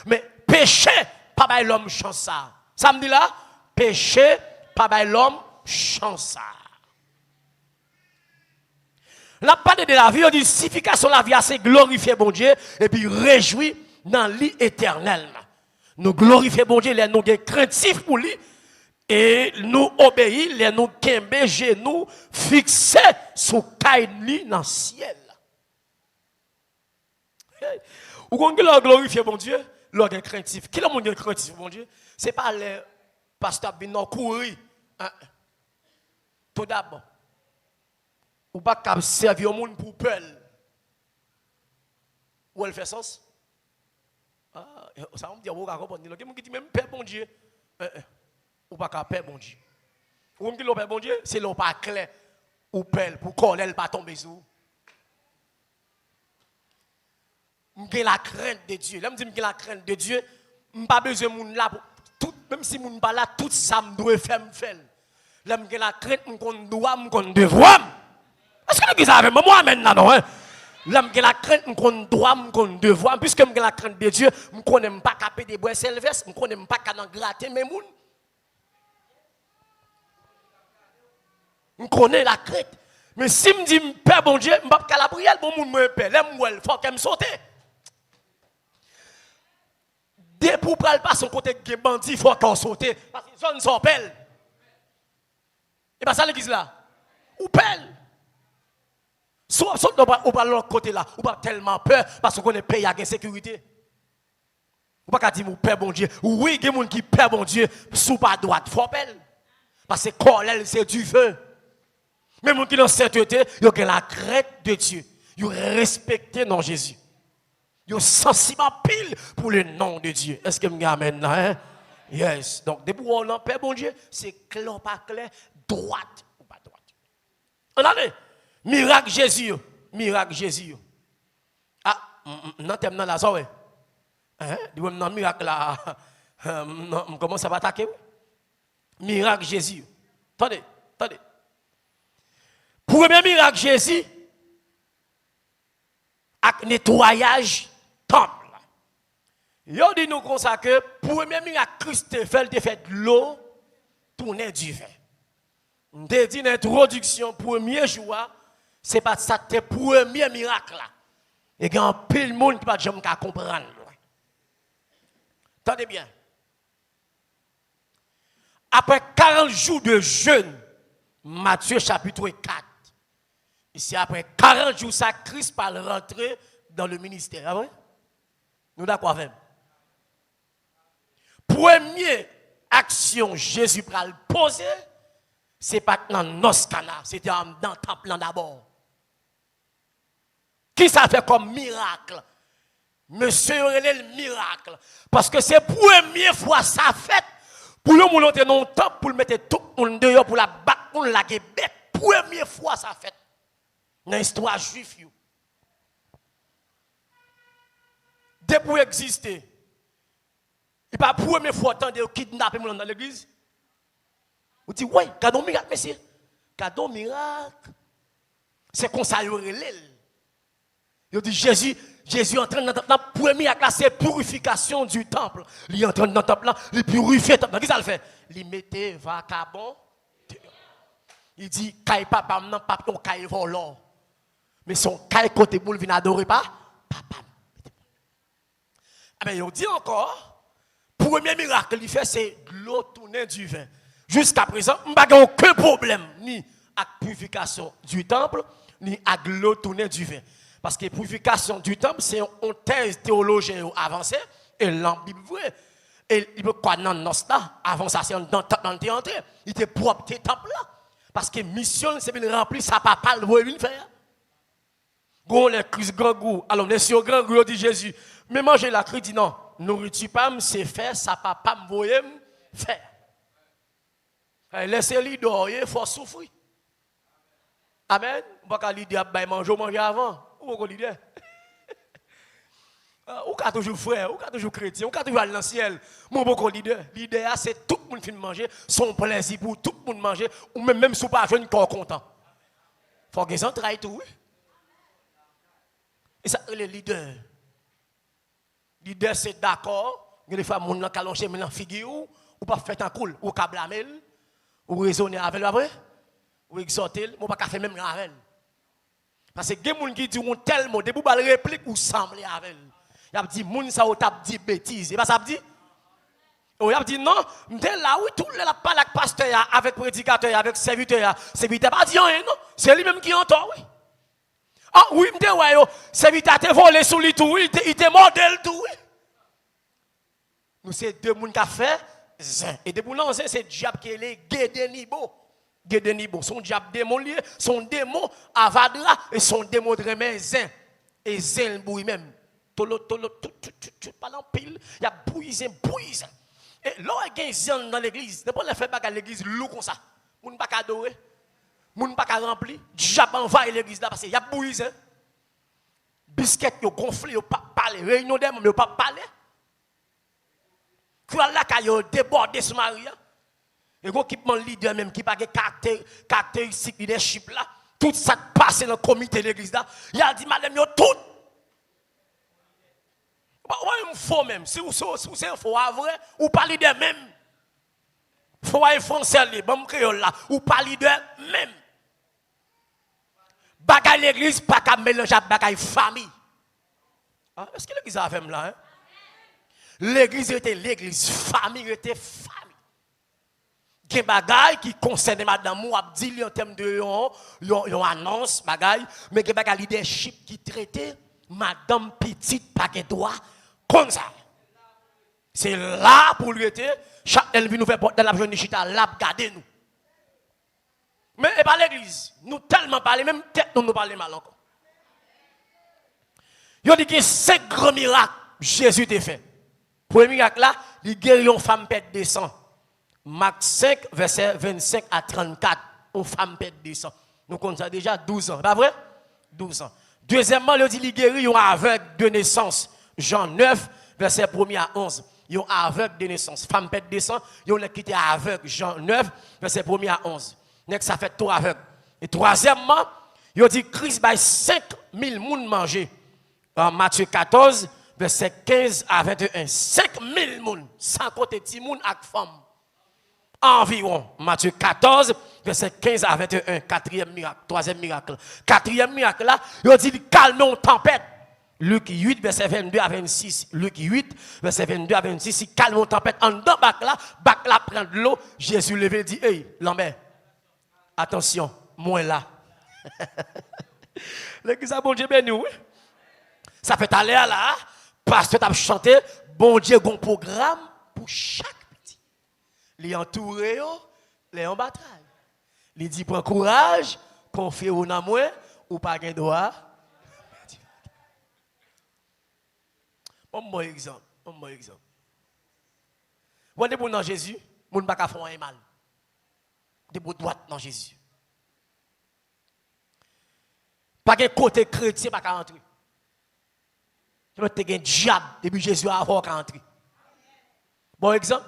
Mais péché pas by l'homme chance ça. Ça me dit là, péché pas by l'homme chance ça. La parole de la vie, on dit signification de la vie, c'est glorifier bon Dieu et puis réjouir dans l'île éternelle. Nous glorifier bon Dieu, nous sommes craintifs pour lui et nous obéir, les nous kembe genoux fixés sous caille dans le ciel. Ou qu'on glorifier bon Dieu, l'on est craintif. Qui est craintif bon Dieu? Ce n'est pas les pasteurs qui courir. Tout d'abord. Ou pas qu'à servir au monde pour peur. Ou elle fait sens? Ah, ça va me dire, vous comprenez. Quelqu'un qui dit même Père bon Dieu. Ou pas qu'à Père bon Dieu. Ou qui dit Père bon Dieu, c'est l'on pas clair. Ou peur pour qu'on elle pas tomber sous. J'ai la crainte de Dieu. Là, je dis que la crainte de Dieu, je n'ai pas besoin de moun là. Même si je ne suis pas là, tout ça me doit faire. Là, j'ai la crainte, je dois, je devoir. Est-ce que l'église avec moi, maintenant, non? Là, j'ai la crainte, je dois, je devoir. Puisque j'ai la crainte de Dieu, je ne connais pas caper des bois selves, je ne connais pas gratter mes mouns. Je connais la crainte. Mais si je me dis, Père bon Dieu, je ne peux pas la prière, bon moun me paie. Là, il faut qu'elle me saute. Dès pour prendre pas son côté de bandit, il faut qu'on saute. Parce que zone sont pelle. Et pas ça l'église là. Ou pelle. Soit on pas l'autre côté là, ou pas tellement peur parce qu'on est payé à insécurité. Ou pas dire mon père bon Dieu. Oui, il y a des gens qui père bon Dieu sous pas droite, faut pelle. Parce que Cornel c'est du feu. Mais les gens qui dans cette sainteté, ils ont la crainte de Dieu. Ils respectent non Jésus. Ils sont sensibles pile pour le nom de Dieu. Est-ce que vous m'amènez là? Hein? Yes. Donc, depuis qu'on a Père bon Dieu, c'est clair, pas clair, droite ou pas droite. On a dit, miracle Jésus. Miracle Jésus. Ah, non, t'aimes dans la soirée. Hein? Du coup, non, miracle là. Non, comment ça va attaquer? Miracle Jésus. Attendez. Premier miracle Jésus, avec nettoyage temple. Yo dit nous comme ça que premier miracle Christ fait de l'eau tourner du vin. On dit l'introduction premier jour, c'est pas ça le premier miracle là. Et il y a un pile monde qui pas jamais comprendre. Attendez bien. Après 40 jours de jeûne, Matthieu chapitre 4. Ici, après 40 jours, ça, Christ parle rentrer dans le ministère. Ah ouais? Nous d'accord avec. Première action Jésus va le poser, c'est pas dans Noscana, c'était dans le temple d'abord. Qui ça fait comme miracle? Monsieur le miracle. Parce que c'est la première fois ça fait pour le monde entrer dans le temple, pour le mettre tout le monde dehors, pour la battre, pour la bête. Première fois ça fait dans l'histoire juive. Depuis pour exister, et pas la première fois de kidnapper les gens dans l'église. Vous dites, oui, cadeau miracle, monsieur. Cadeau miracle. C'est comme ça, il il dit, Jésus entraîne dans le temple. La première classe, c'est purification du temple. Il entraîne dans le temple, il purifie le temple. Qu'est-ce qu'il fait? Il mettait vacabon. Il dit, Kaye papa, non, papa, on Kaye volant. Mais son Kaye côté boule, vient adorer pas. Papa. Mais il dit encore, premier miracle qu'il fait, c'est l'eau tourner du vin. Jusqu'à présent, il n'y a aucun problème, ni avec la purification du temple, ni avec l'eau tourner du vin. Parce que la purification du temple, c'est une thèse théologienne avancée, et la Bible vraie. Et il peut quoi dans là, avant ça, c'est dans le temple, il était propre ce temple-là. Parce que mission, c'est de remplir sa papa, le voyez faire. Gon les Christ grand goût. Alors, les sur grand goût, dit Jésus. Mais manger la cri dit non, nourriture pas, c'est faire, sa papa me voyait faire. Laissez-le dormir, il faut souffrir. Amen. On va pas dire manger avant. Ou on dit ou ka toujours frère, ou ka toujours chrétien, ou ka toujours aller dans le ciel. Mon bon leader, l'idée c'est tout le monde fin manger, son plaisir pour tout le monde manger ou même si pas jeune corps content. Faut que ça travaille tout. Et ça le leader. Leader c'est d'accord, que les femmes mon nan caloncher mais nan figure ou pas faire en cool, ou ka blamer, ou raisonner avec après, ou exhorter, mon pas faire même avec. Parce que des gens qui disent tel mot, des gens qui réplique ou semblent avec. Il a dit, moun sa ou tap dit bêtise. Et pas ça dit? Il a dit, non, m'te là, oui, tout le monde parle avec pasteur, avec prédicateur, avec serviteur. Serviteur pas dit rien, non? C'est lui-même qui entend, oui. Ah oui, m'te ouais, serviteur te volé sous lui tout, il te modèle tout, oui. Nous, c'est deux moun qui a fait, zin. Et de boulons, c'est diable qui est le Gédénibo. Gédénibo, son diable démon lié, son démon avadra, et son démon de remè zin. Et zin le bouille même. Tolo, pas en pile, il y a bouillisé. Et là, il y a des gens dans l'église, ne pas le faire à l'église loup comme ça. Moun pas adorer, moun pas remplir, diable envahit l'église là parce qu'il y a bouillisé. Biscuit yo gonflé, yo pas parler, réunion des membres yo pas parler. Quoi là ka yo débordé sur Maria. Et go équipement leader même qui pas de caractéristique leadership là, tout ça passe dans le comité de l'église là, il a dit madame yo tout. Ouais, faut même. Si vous c'est faux vrai, ou pas leader même. Faut être français li, bon créole là, ou pas leader même. Bagay l'église pas qu'à mélanger avec bagay famille. Ah, est-ce que l'église a fait là hein? L'église était l'église, famille était famille. Gen bagay qui concerne madame ou a dit en termes de yon annonce bagay, mais gen bagay leadership qui traitait madame petite pas de droit. Comme ça. C'est là pour lui être. Chaque elle nous fait porter la jeune chita, là garder nous. Mais et pas l'église. Nous tellement parler, même tête nous parler mal encore. Il dit que 5 grands miracles Jésus t'a fait. Premier miracle là, il guérit une femme pète de sang. Marc 5, verset 25 à 34. Une femme pète de sang. Nous comptons ça déjà 12 ans. Pas vrai? 12 ans. Deuxièmement, il dit qu'il guérit un aveugle de naissance. Jean 9, verset 1 à 11. Yon aveugle de naissance. Femme pète descend, yon est quitté aveugle. Jean 9, verset 1er à 11. Nek ça fait tout aveugle. Et troisièmement, yon dit Christ by 5000 moun manger. En Matthieu 14, verset 15 à 21. 5000 moun, sans compter ti moun ak femme. Environ. Matthieu 14, verset 15 à 21. Quatrième miracle, troisième miracle. Quatrième miracle là, yon dit calme une tempête. Luc 8, verset 22 à 26. Luc 8, verset 22 à 26. Si calme une tempête en dedans, bac là prend de l'eau. Jésus levé dit, hey, Lambert, attention, moi là. L'église a bon Dieu béni, oui. Ça fait aller là, parce que tu as chanté, bon Dieu a un programme pour chaque petit. Les entourés, les en bataille. Les dit, prends courage, confie au nom ou pas gain droit. Un bon exemple. Vous êtes bon dans Jésus, vous ne pouvez pas faire un mal. Vous êtes bon droite dans Jésus. Pas de côté chrétien, pas qu'à entrer. Tu peux te un diable depuis Jésus a avoir qu'à entrer. Bon exemple.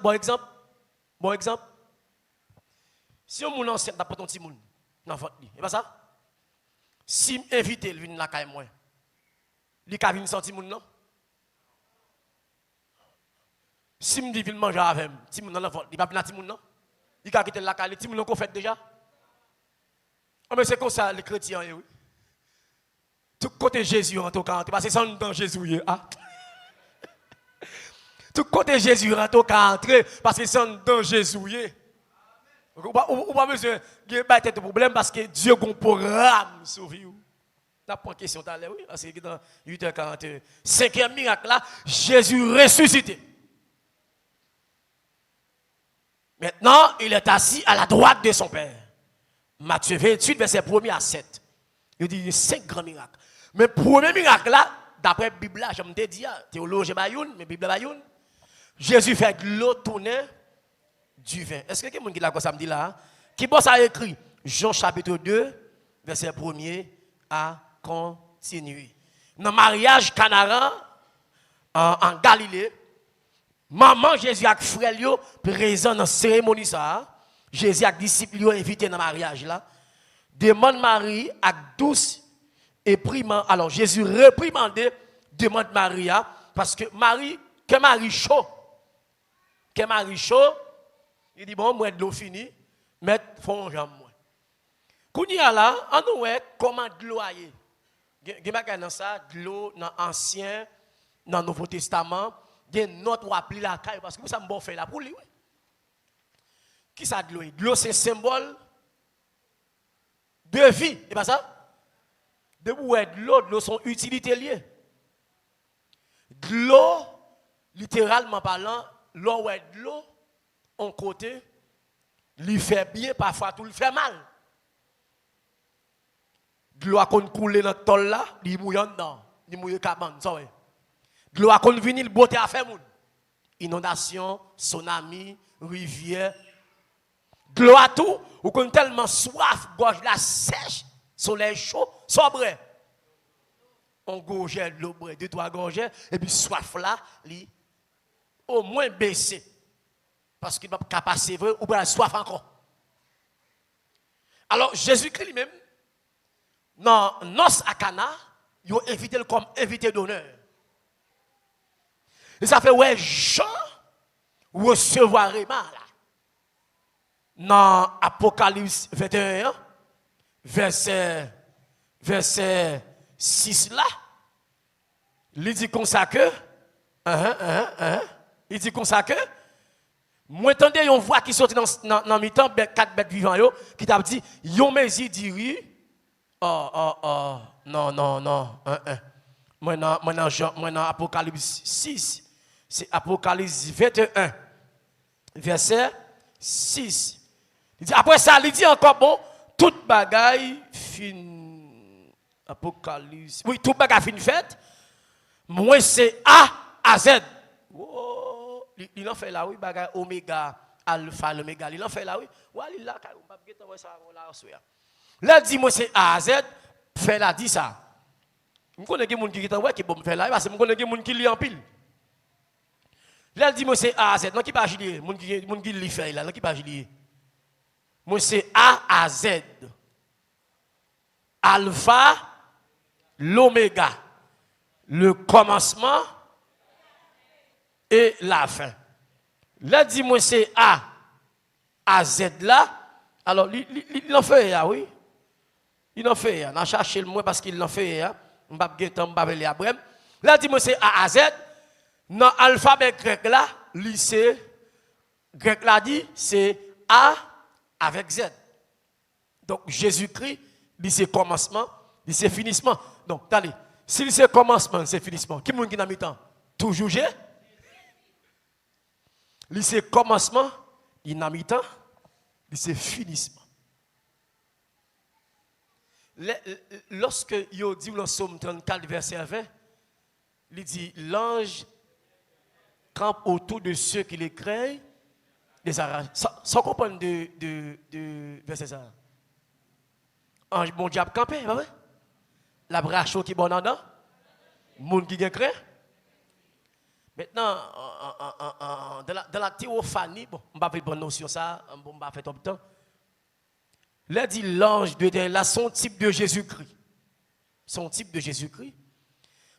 Si on est enceinte, t'as pas ton petit monde dans votre lit. C'est pas ça? Si invité, il vient la caille moi. Il a venir sortir moun non? Si me dit qu'il mange avec moi, petit moun dans l'enfant, il va venir petit moun non? Il a quitté la caille, petit moun qu'on fait déjà. Oh mais c'est comme ça les chrétiens oui. Tout côté Jésus en tout cas, parce que c'est dans Jésus ah. Tout côté Jésus en tout cas entrer parce que c'est dans Jésus. Ou pas monsieur, il n'y a pas de problème parce que Dieu a un programme sur vous. N'a pas de question tout à l'heure, oui, parce que dans 8h41. Cinquième miracle là, Jésus ressuscité. Maintenant, il est assis à la droite de son Père. Matthieu 28, verset 1er à 7. Il dit 5 grands miracles. Mais le premier miracle là, d'après la Bible, je me dis, théologie Bayoun, mais Bible Bayoun, Jésus fait de l'eau tourner du vin. Est-ce que quelqu'un qui l'a quoi ça me dit là? Qui bosse a écrit Jean chapitre 2, verset 1er à continuer. Dans le mariage Canaran en Galilée, maman Jésus avec frère yo présent dans la cérémonie ça. Jésus avec disciples yo invité dans le mariage là. Demande Marie avec douce et primant. Alors Jésus réprimandé demande Maria parce que Marie chaud. Que Marie chaud. Il dit bon moi de l'eau fini, mettre fond jambe moi. Kounya là, on nous comment de l'eau aille. Gen dans ça, de l'eau dans ancien, dans Nouveau Testament, gen notre rappli la caille parce que ça me bon fait là pour lui. Qui ça de l'eau? De l'eau c'est symbole de vie, c'est pas ça? De l'eau sont utilités liées. De l'eau littéralement parlant, l'eau est de l'eau en côté, lui fait bien, parfois tout lui fait mal. De l'eau qu'on coule dans le tol là, il mouille dedans, il mouille cabane, ça ouais. De l'eau qu'on vient le beauté à faire moun. Inondation, tsunami, rivière. De l'eau à tout, ou qu'on tellement soif, gorge la sèche, soleil chaud, sobre. On gorge de l'eau, 2-3 gorges, et puis soif là, li au moins baissé. Parce qu'il ne peut pas passer vrai ou bien soif encore. Alors Jésus-Christ lui-même, dans Nos à Cana, il a invité comme invité d'honneur. Et ça fait ouais Jean recevoir Réma là. Dans Apocalypse 21, verset 6 là, il dit comme ça que, il dit comme ça que, moi entendez une voix qui sortit dans mi-temps, 4 bêtes vivants yo, qui t'a dit, yon mezi diri, non, moi dans Apocalypse 6, c'est Apocalypse 21, verset 6. Il dit, après ça, il dit encore, bon, toute bagaille fin, Apocalypse, oui, toute bagaille fin faite, moi c'est A à Z. Oh, il en fait là, oui, bagaille oméga, alpha, l'oméga, il en fait là, oui. Ouais, il là, on va pas ça là, là, dit, moi c'est A à Z, fait là, dit ça. Je connais des gens qui sont qui bon faire là, parce que je connais des gens qui lit en pile. Là, elle dit, moi, c'est A à Z. Non, qui pas agir? Mon qui le fait là, non, qui pas agir? Moi, c'est A à Z. Alpha, l'oméga. Le commencement et la fin. Là, dit, moi, c'est A à Z là. Alors, il en fait, là, oui. Il en fait, on a cherché le moins parce qu'il en fait, hein. On va pas après. Là, dit, moi, c'est A à Z. Dans l'alphabet grec là, lycée grec là dit, c'est A avec Z. Donc, Jésus-Christ, dit c'est commencement, dit c'est finissement. Donc, allez, si c'est commencement, c'est finissement. Qui est-ce qui a mis temps? Toujours G. C'est commencement, il n'a mis temps, c'est finissement. Lorsque il dit dans Somme 34, verset 20, il dit l'ange campe autour de ceux qui les craignent, les arrache. Sans comprendre de verset ça. Ange, bon diable campé, pas vrai? La brache qui est bon en dedans, monde qui craint. Maintenant, dans la théophanie, bon, on va faire une bonne notion ça, on va faire tout le temps. Là, dit l'ange de Dieu, là, son type de Jésus-Christ. Son type de Jésus-Christ.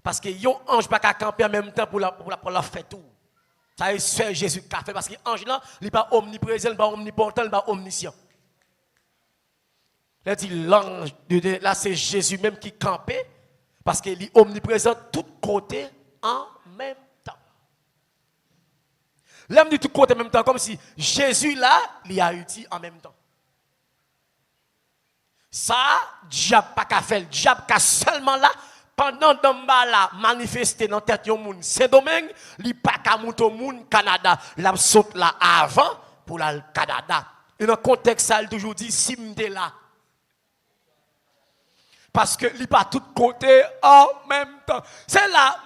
Parce que yon ange pas qu'à camper en même temps pour la faire tout. Ça est seul Jésus qui a fait. Parce que l'ange là, il n'est pas omniprésent, il n'est pas omnipotent, il n'est pas omniscient. Là, dit l'ange de Dieu, là, c'est Jésus même qui campait. Parce qu'il est omniprésent de tous côtés en même temps. L'homme de tous côtés en même temps, comme si Jésus là, il a utilisé en même temps. Ça, diable pas qu'à faire, diable qu'à seulement là, pendant que là manifesté dans tête yon moun Saint-Domingue, li pas qu'à monter au moun Canada, la saute là avant pour le Canada. Et dans le contexte ça, il toujours dit si m'te là. Parce que li pas tout côté en même temps. C'est là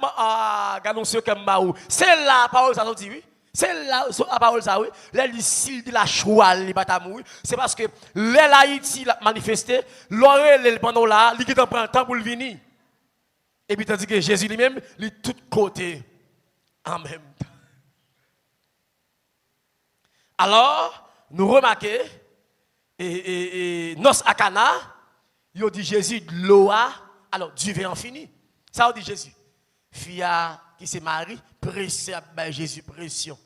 regardons ce que m'baou. C'est là parole ça dit oui. C'est là la parole ça oui. Là il s'il dit la choual li pas ta mourir, c'est parce que l'Haïti l'a manifesté, l'orel pendant là, il qui prend temps pour le venir. Et puis tandis que Jésus lui-même, il est tout côté en même temps. Alors, nous remarquons et nos akana, il dit Jésus de l'eau alors du vin fini. Ça dit Jésus. Fia qui se marie, pressé à Jésus pression.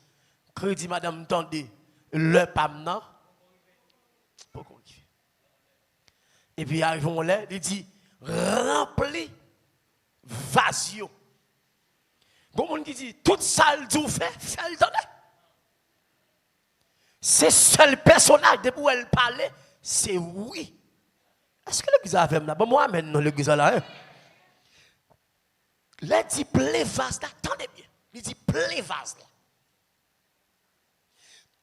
Crédit madame tendez le pam et puis arrivons là, il dit rempli vasio. Bon monde qui dit toute salle du fait le donner. C'est seul personnage de pour elle parler, c'est oui. Est-ce que l'église a fait là? Bon moi amène l'église là. Hein? Là dit plein vase là, attendez bien. Il dit plein vase là.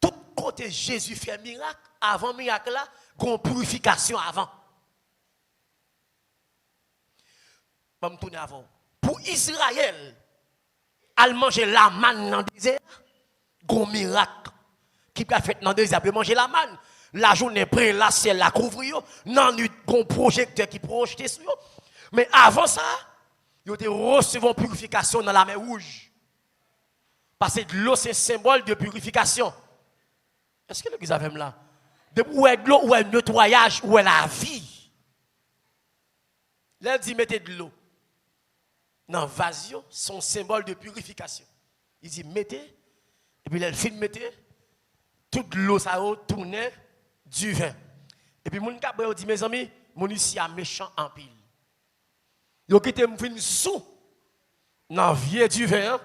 Tout côté Jésus fait miracle, avant miracle là, gon purification avant. Je vais tourner avant. Pour Israël, al manger la manne dans le désert, gon miracle qui peut fait dans le désert, peut manger la manne. La journée près, la ciel la couvre, non nuit gon projecteur qui projette sur yo. Mais avant ça, ils ont reçu une purification dans la mer rouge. Parce que l'eau c'est un symbole de purification. Est-ce que l'église a fait là? De où est l'eau, où est le nettoyage, où est la vie. Là, il dit mettez de l'eau. Dans le vasio, son symbole de purification. Il dit mettez, et puis il fin mettez, toute l'eau ça a tourné du vin. Et puis mon cabre dit mes amis, mon ici a méchant en pile. Yo qui te vinn sous dans vieux du vin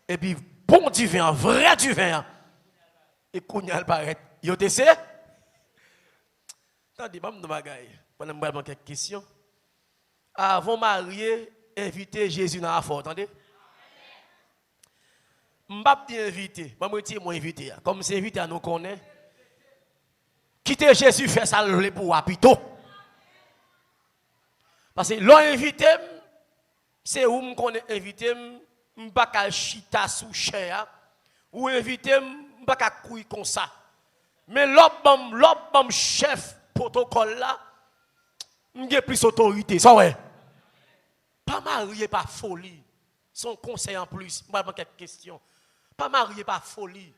et puis bon du vin, vrai du vin. Et kounya paraît. Yo te sait? Attendez, pas me bagaille. Pendant me poser quelques questions. Avant marier, inviter Jésus dans la fort, attendez? M'pa bien invité, moi invité. Comme c'est invité à nous connaît. Quitter Jésus fait ça le pour apito. Parce que l'on invité, c'est où me connaît invité, m'pa ka chita sous chair, ou invité m'pa ka couille comme ça. Mais l'homme chef protocole là, m'gè plus autorité, ça ouais. Pas marié, pas folie. Son conseil en plus, m'pa quelques questions. Pas marié par folie.